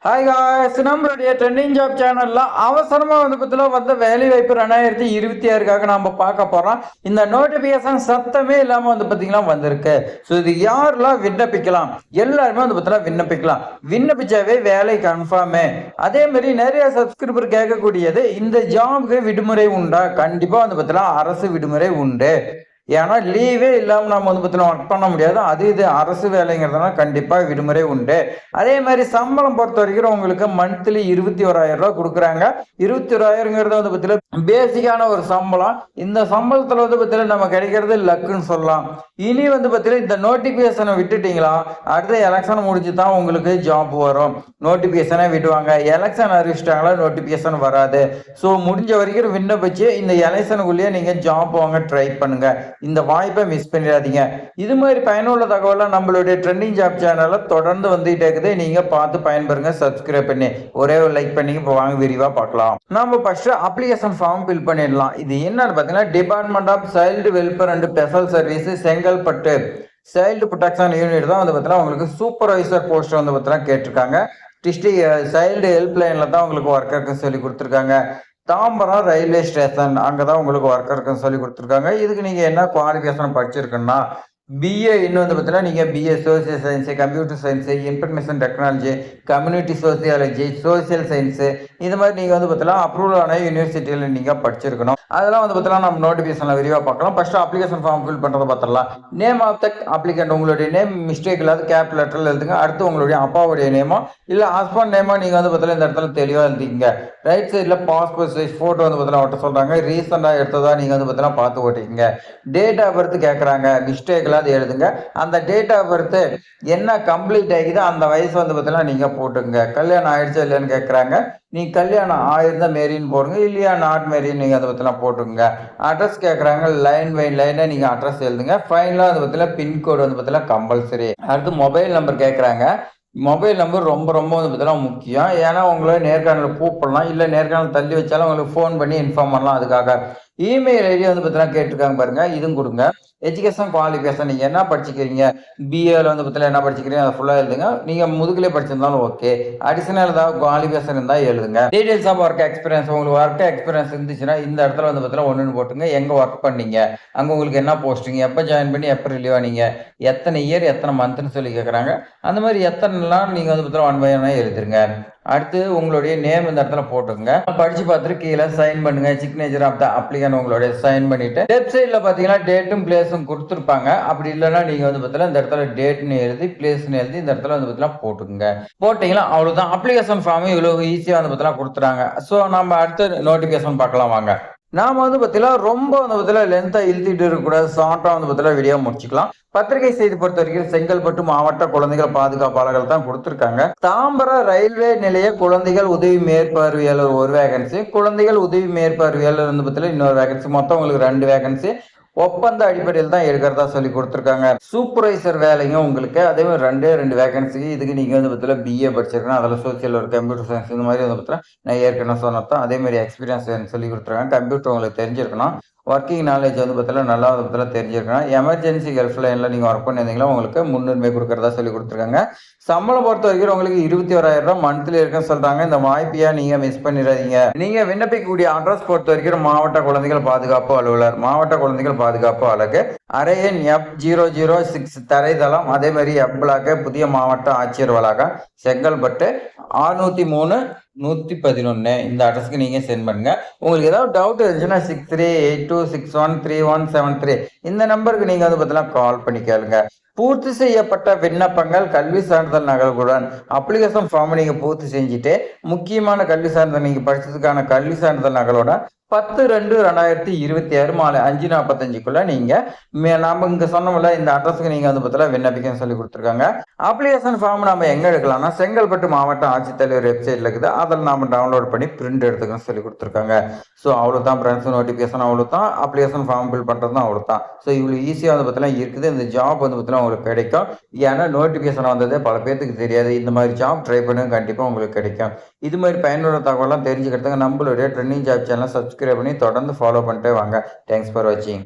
Hi guys, நம்மளுடைய trending job சேனல்ல அவசரமா வந்த வேலை வாய்ப்பு 2026க்காக நம்ம பார்க்க போறோம். இந்த நோட்டிபிகேஷன் சத்தமே இல்லாம பாத்தீங்கன்னா வந்திருக்கு. ஸோ இது யாரெல்லாம் விண்ணப்பிக்கலாம்? எல்லாருமே பாத்தீங்கன்னா விண்ணப்பிக்கலாம். விண்ணப்பிச்சாவே வேலை கன்ஃபார்மே. அதே மாதிரி நிறைய சப்ஸ்கிரைபர் கேட்கக்கூடியது, இந்த ஜாப்க்கு விடுமுறை உண்டா? கண்டிப்பா பாத்தீங்கன்னா அரசு விடுமுறை உண்டு. ஏன்னா லீவே இல்லாமல் நம்ம பார்த்தீங்கன்னா ஒர்க் பண்ண முடியாது. இது அரசு வேலைங்கிறதுனால கண்டிப்பாக விடுமுறை உண்டு. அதே மாதிரி சம்பளம் பொறுத்த வரைக்கும் உங்களுக்கு மந்த்லி 21,000 ரூபா கொடுக்குறாங்க. 21,000ங்கிறது பார்த்தீங்கன்னா பேசிக்கான ஒரு சம்பளம். இந்த சம்பளத்தில் பார்த்தீங்கன்னா நம்ம கிடைக்கிறது லக்குன்னு சொல்லலாம். இனி பார்த்தீங்கன்னா இந்த நோட்டிபிகேஷனை விட்டுட்டீங்களா, அடுத்த எலெக்ஷன் முடிஞ்சு தான் உங்களுக்கு ஜாப் வரும். நோட்டிபிகேஷனை விடுவாங்க. எலெக்ஷன் அறிவிச்சிட்டாங்களா நோட்டிபிகேஷன் வராது. ஸோ முடிஞ்ச வரைக்கும் விண்ணப்பிச்சு இந்த எலெக்ஷனுக்குள்ளேயே நீங்கள் ஜாப் வாங்க ட்ரை பண்ணுங்க. இந்த வாய்ப்பை மிஸ் பண்ணிடாதீங்க. இது மாதிரி பயனுள்ள தகவலை நம்மளுடைய ட்ரெண்டிங் ஜாப் சேனல்ல தொடர்ந்து வந்துட்டே இருக்குது. நீங்க பார்த்து பயன்பெறுங்க. சப்ஸ்கிரைப் பண்ணி ஒரே ஒரு லைக் பண்ணி இப்போ வாங்க விரிவா பார்க்கலாம். நம்ம ஃபர்ஸ்ட் அப்ளிகேஷன் ஃபார்ம் ஃபில் பண்ணிடலாம். இது என்னன்னு பார்த்தீங்கன்னா department of child welfare and special service Chengalpattu child protection unit தான் பார்த்தீங்கன்னா உங்களுக்கு சூப்பர்வைசர் போஸ்ட் பார்த்தீங்கன்னா கேட்டிருக்காங்க. டிஸ்ட்ரிக்ட் சைல்டு ஹெல்ப்லைன்ல தான் உங்களுக்கு ஒர்க்கருக்கு சொல்லி கொடுத்துருக்காங்க. தாம்பரம் ரயில்வே ஸ்டேஷன் அங்கதான் உங்களுக்கு ஒர்க்கருக்குன்னு சொல்லி கொடுத்துருக்காங்க. இதுக்கு நீங்க என்ன குவாலிஃபிகேஷன் படிச்சிருக்குன்னா பிஏ இன்னும் பார்த்தீங்கன்னா நீங்கள் BA social science, computer science, information technology, community sociology, social science, இது மாதிரி நீங்கள் பார்த்தீங்கன்னா அப்ரூவல் ஆன யூனிவர்சிட்டியில் நீங்கள் படிச்சிருக்கணும். அதெல்லாம் பார்த்தீங்கன்னா நம்ம நோட்டிஃபிகேஷனில் விரிவாக பார்க்கலாம். ஃபர்ஸ்ட் அப்ளிகேஷன் ஃபார்ம் ஃபில் பண்ணுறதை பார்த்துடலாம். நேம் ஆஃப் த அப்ளிகண்ட், உங்களுடைய நேம் மிஸ்டேக் இல்லாத கேப் லெட்டரில் எழுதுங்க. அடுத்து உங்களுடைய அப்பாவுடைய நேமோ இல்லை ஹஸ்பண்ட் நேமோ நீங்கள் பார்த்தீங்கன்னா இந்த இடத்துல தெளிவாக எழுதிங்க. ரைட் சைடில் பாஸ்போர்ட் சைஸ் ஃபோட்டோ பார்த்தீங்கன்னா ஒட்ட சொல்கிறாங்க. ரீசெண்டாக எடுத்ததாக நீங்கள் பார்த்தீங்கன்னா பார்த்து ஓட்டிக்கிங்க. டேட் ஆஃப் பர்த் கேட்குறாங்க. மிஸ்டேக் எழுதுங்க. அந்த டேட் ஆஃப் பர்த் என்ன கம்ப்ளீட் ஆகிது அந்த வயசு பார்த்தீங்கன்னா நீங்க போட்டுங்க. கல்யாணம் ஆயிடுச்சா இல்லையான்னு கேட்கறாங்க. நீங்க கல்யாணம் ஆயிருந்தா மேரின்னு போடுங்க, இல்லையா நாட் மேரின்னு நீங்க அதை பத்திலாம் போட்டுங்க. அட்ரஸ் கேட்கறாங்க. லைன் பை லைனா நீங்க அட்ரஸ் எழுதுங்க. ஃபைனலா அதை பத்தில பின்கோடு பார்த்தீங்கன்னா கம்பல்சரி. அடுத்து மொபைல் நம்பர் கேட்கறாங்க. மொபைல் நம்பர் ரொம்ப ரொம்ப பார்த்தீங்கன்னா முக்கியம். ஏன்னா உங்களை நேர்காணல் கூப்பிடலாம், இல்லை நேர்காணல் தள்ளி வச்சாலும் உங்களுக்கு ஃபோன் பண்ணி இன்ஃபார்ம் பண்ணலாம். அதுக்காக இமெயில் ஐடி பார்த்தீங்கன்னா கேட்டிருக்காங்க பாருங்க, இதுவும் கொடுங்க. எஜுகேஷன் குவாலிஃபிகேஷன் நீங்கள் என்ன படிச்சுக்கிறீங்க, பிஏல பார்த்தீங்கன்னா என்ன படிச்சுக்கிறீங்க அதை ஃபுல்லாக எழுதுங்க. நீங்கள் முதுகிலே படிச்சிருந்தாலும் ஓகே. அடிஷனல் ஏதாவது குவாலிஃபிகேஷன் இருந்தால் எழுதுங்க. டீடைல்ஸ் ஆஃப் ஒர்க் எக்ஸ்பீரியன்ஸ், உங்களுக்கு ஒர்க் எக்ஸ்பீரியன்ஸ் இருந்துச்சுன்னா இந்த இடத்துல பார்த்தீங்கன்னா ஒன்றுன்னு போட்டுங்க. எங்கே ஒர்க் பண்ணீங்க, அங்கே உங்களுக்கு என்ன போஸ்டிங், எப்போ ஜாயின் பண்ணி எப்போ ரிலீவ் ஆனீங்க, எத்தனை இயர் எத்தனை மந்த்னு சொல்லி கேட்குறாங்க. அந்த மாதிரி எத்தனைலாம் நீங்கள் பார்த்தீங்கன்னா 1 by 1 எழுதுருங்க. அடுத்து உங்களுடைய நேம் இந்த இடத்துல போட்டுங்க. படிச்சு பார்த்துட்டு கீழே சைன் பண்ணுங்க. சிக்னேச்சர் ஆஃப் த அப்ளிகன் உங்களுடைய சைன் பண்ணிட்டு வெப்சைட்ல பாத்தீங்கன்னா டேட்டும் பிளேஸும் கொடுத்துருப்பாங்க. அப்படி இல்லைன்னா நீங்க பார்த்தீங்கன்னா இந்த இடத்துல டேட்னு எழுதி பிளேஸ்னு எழுதி இந்த இடத்துல பார்த்தீங்கன்னா போட்டுங்க. போட்டீங்கன்னா அவ்வளவுதான். அப்ளிகேஷன் ஃபார்ம் இவ்வளவு ஈஸியா பார்த்தீங்கன்னா கொடுத்துறாங்க. ஸோ நம்ம அடுத்த நோட்டிபிகேஷன் பார்க்கலாம் வாங்க. நாம பார்த்தீங்கன்னா ரொம்ப பார்த்தீங்கன்னா லென்த்தா இழுத்திட்டு இருக்கக்கூடாது. ஷார்ட்டா பார்த்தீங்கன்னா வீடியோ முடிச்சுக்கலாம். பத்திரிகை செய்தி பொறுத்த வரைக்கும் செங்கல்பட்டு மாவட்ட குழந்தைகள் பாதுகாப்பாளர்கள் தான் கொடுத்திருக்காங்க. தாம்பரம் ரயில்வே நிலைய குழந்தைகள் உதவி மேற்பார்வையாளர் ஒரு வேகன்சி, குழந்தைகள் உதவி மேற்பார்வையாளர் பார்த்தீங்கன்னா இன்னொரு வேகன்சி. மொத்தம் உங்களுக்கு 2 வேகன்சி. ஒப்பந்த அடிப்படையில் தான் எடுக்கிறதா சொல்லி கொடுத்துருக்காங்க. சூப்பர்வைசர் வேலைங்க உங்களுக்கு. அதே மாதிரி 2 வேகன்சி. இதுக்கு நீங்க பார்த்தீங்கன்னா பிஏ படிச்சிருக்கணும். அதில் சோசியல் ஒரு கம்ப்யூட்டர் சயின்ஸ் இந்த மாதிரி பார்த்தீங்கன்னா நான் ஏற்கனவே சொன்னதான். அதே மாதிரி எக்ஸ்பீரியன்ஸ் சொல்லி கொடுத்துருக்காங்க. கம்ப்யூட்டர் உங்களுக்கு தெரிஞ்சிருக்கணும். ஒர்க்கிங் நாலேஜ் பார்த்தீங்கன்னா நல்லா தெரிஞ்சிருக்கணும். எமர்ஜென்சி ஹெல்ப் லைனில் நீங்கள் ஒர்க் பண்ணியிருந்தீங்களா உங்களுக்கு முன்னுரிமை கொடுக்கறதா சொல்லி கொடுத்துருக்காங்க. சம்பளம் பொறுத்த வரைக்கும் உங்களுக்கு 21,000 ரூபாய் மந்த்லி இருக்குன்னு சொல்றாங்க. இந்த வாய்ப்பையா நீங்க மிஸ் பண்ணிடாதீங்க. நீங்க விண்ணப்பிக்கக்கூடிய அட்ரஸ் பொறுத்த வரைக்கும் மாவட்ட குழந்தைகள் பாதுகாப்பு அலுவலர், மாவட்ட குழந்தைகள் பாதுகாப்பு அலகு, அரையன் F006 தரைதளம். அதே மாதிரி F பிளாக் புதிய மாவட்ட ஆட்சியர் வளாகம் செங்கல்பட்டு 603-111 இந்த அட்ரஸ்க்கு நீங்க சென்ட் பண்ணுங்க. உங்களுக்கு ஏதாவது டவுட் இருந்துச்சுன்னா 6382613173 இந்த நம்பருக்கு நீங்க பார்த்தீங்கன்னா கால் பண்ணி கேளுங்க. பூர்த்தி செய்யப்பட்ட விண்ணப்பங்கள் கல்வி சான்றிதழ் நகல்களுடன் அப்ளிகேஷன் ஃபார்ம் நீங்க பூர்த்தி செஞ்சுட்டு முக்கியமான கல்வி சான்றிதழ் நீங்க படிச்சதுக்கான கல்வி சான்றிதழ் நகலோட 10/2/2026 மாலை 5:45க்குள்ள நீங்க நாம இங்க சொன்னோம்ல இந்த அட்ரஸ்க்கு நீங்க பார்த்தீங்கன்னா விண்ணப்பிக்க சொல்லி கொடுத்துருக்காங்க. அப்ளிகேஷன் ஃபார்ம் நம்ம எங்க எடுக்கலாம்னா செங்கல்பட்டு மாவட்ட ஆட்சித்தலைவர் வெப்சைட்ல இருக்குது. அதில் நாம டவுன்லோட் பண்ணி பிரிண்ட் எடுத்துக்கன்னு சொல்லி கொடுத்துருக்காங்க. ஸோ அவ்வளோதான் ஃப்ரெண்ட்ஸ். நோட்டிஃபிகேஷன் அவ்வளோதான். அப்ளிகேஷன் ஃபார்ம் ஃபில் பண்ணுறது தான் அவ்வளோதான். ஸோ இவ்வளோ ஈஸியாக பார்த்தீங்கன்னா இருக்குது. இந்த ஜாப் பார்த்தீங்கன்னா உங்களுக்கு கிடைக்கும். ஏன்னா நோட்டிஃபிகேஷன் வந்ததே பல பேருக்கு தெரியாது. இந்த மாதிரி ஜாப் ட்ரை பண்ணுங்க, கண்டிப்பாக உங்களுக்கு கிடைக்கும். இது மாதிரி பயனுள்ள தகவலாம் தெரிஞ்சுக்கிறதுக்கு நம்மளுடைய ட்ரெண்டிங் ஜாப் சேனலை சப்ஸ்கிரைப் பண்ணி தொடர்ந்து ஃபாலோ பண்ணிட்டே வாங்க. தேங்க்ஸ் ஃபார் வாட்சிங்.